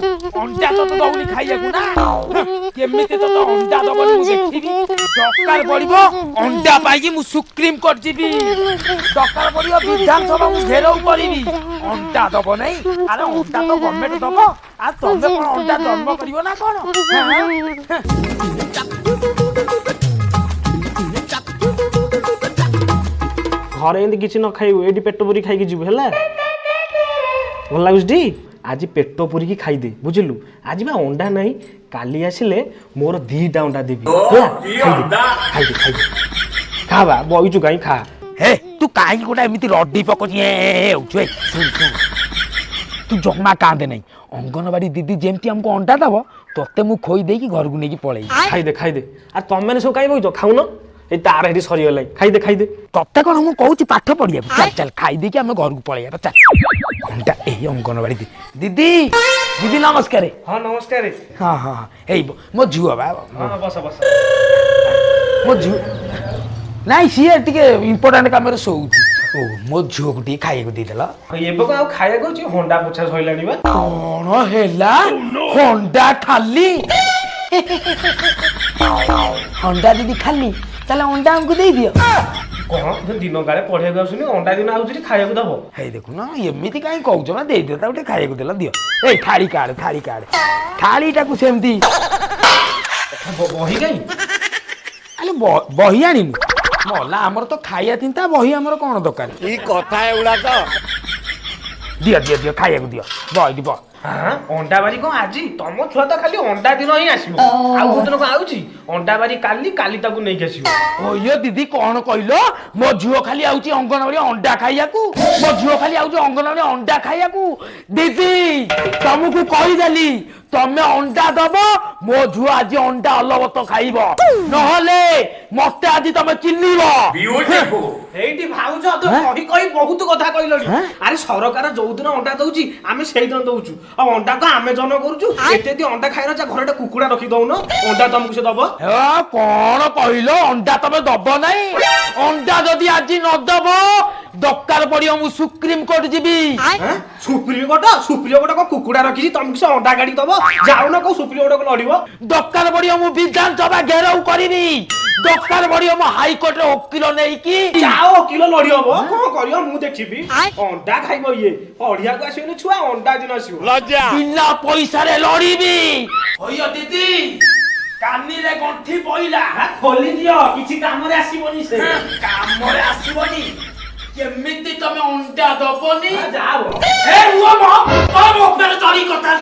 अंडा तो दौनी खाइयाकू ना केमिति तो अंडा दबनी मु देखिबी दरकार पड़िबो अंडा पाई मु सुप्रीम कोर्ट जीबी दरकार पड़िबो विधानसभा मु घेराव करिबी अंडा दब नहीं अरे अंडा तो गवर्नमेंट दब आ तमे कोन अंडा जन्म करिवो ना कोन घर एमती किसी न खाइबू ये पेट पूरी खाई जीव है भल लगुच आज पेट पूरी खाईदे बुझलु आज बा अंडा नहीं काली आसिले मोर 2टा अंडा देबी खाईदे खा बा बइचु काई खा हे तू काई गोटा एमिति रड्डी पकोची ए सुन सुन तू जम्मा कांदे नहीं अंगनवाड़ी दीदी जेमती हमको अंडा दब तोते मु खोई देकी घर को नेकी पळई खाईदे आ तुम मैंने सब कहीं बइचो खाउन ए तार हेटी सरीगला खाईदे तते कोन मु कहूची पाठ पढ़िया चल चल खाई देकी हम घर को पळई चल अंडा ए अंगनवाड़ी दीदी दीदी नमस्कार हाँ नमस्कार हाँ हाँ ए मो झुआ बा हाँ बस बस मो झुआ नहीं सी टिके इम्पोर्टेंट काम रे सोउची ओ मो झुआ को टी खाए को देदेला एबे को आ खाया को होंडा पोछा सइलानी बा कोन हेला होंडा खाली होंडा दीदी खाली चला अंडा हमको दे दियो कौन दिन गाड़े पढ़े आसुनी अंडा दिन आउछ खाया को दबो हे देखु ना एमिति काई कहउछ ना दे दियो ता उठे खाए को देला दियो ए थाली काढ थालीटा को सेमती बही गई अरे बही आनी मला हमर तो खाइया चिंता बही हमर कोन दरकार ई कथा एउडा तो दियो खाइया को दियो बही दिबो हाँ अंडा बारी कौन आज तुम छुआ तो खाली अंडा दिन ही आसो आउ दिन को आउची अंडा बारी काली ताकू नहीं आसो ओ यो दीदी कौन कहलो मो झुओ खाली आउची अंगनवाड़ी अंडा खाइयाकू मो झुओ खाली आउची अंगनवाड़ी अंडा खाइयाकू दीदी तुमको कहि देली तमे अंडा दब मो झुओ आज अंडा अलबत खाइब नहले मते आज तमे चिन्हिब एठी भाउज तो कहि कहि बहुत कथा कहिलनी अरे सरकार जो दिन अंडा दउची आमे सेही दिन दउचू आ अंडा को आमे जन करूचू एते दी अंडा खाइरा जा घरटे कुकुडा रखी दउनो अंडा तुमको से दब कौन कहलो अंडा तमे दब नहीं अंडा जदि आज न दब दरकार पड़ियो मु supreme court GB supreme court को कुकुडा रखी तुमको से अंडा गाड़ी दब जाऊ ना को सुप्रीम कोर्ट को लड़िबो दरकार पड़ियो मु विधानसभा घेराव करिनी दरकार पड़ियो मु हाई कोर्ट रे वकील नै की जाओ किलो लड़ी हबो कोन करियो मु देखिबी अंडा खाइबो ये पढ़िया को आसीनो छुआ अंडा दिन आसीबो लज्जा बिना पैसा रे लड़ीबी होइयो दीदी कानी रे गंठी पइला खोली दियो किछि काम रे आसीबोनी से काम रे आसीबोनी केमिति तमे अंडा दबोनी जाओ ए रुओ मो ओ मो पेर चढ़ी कथा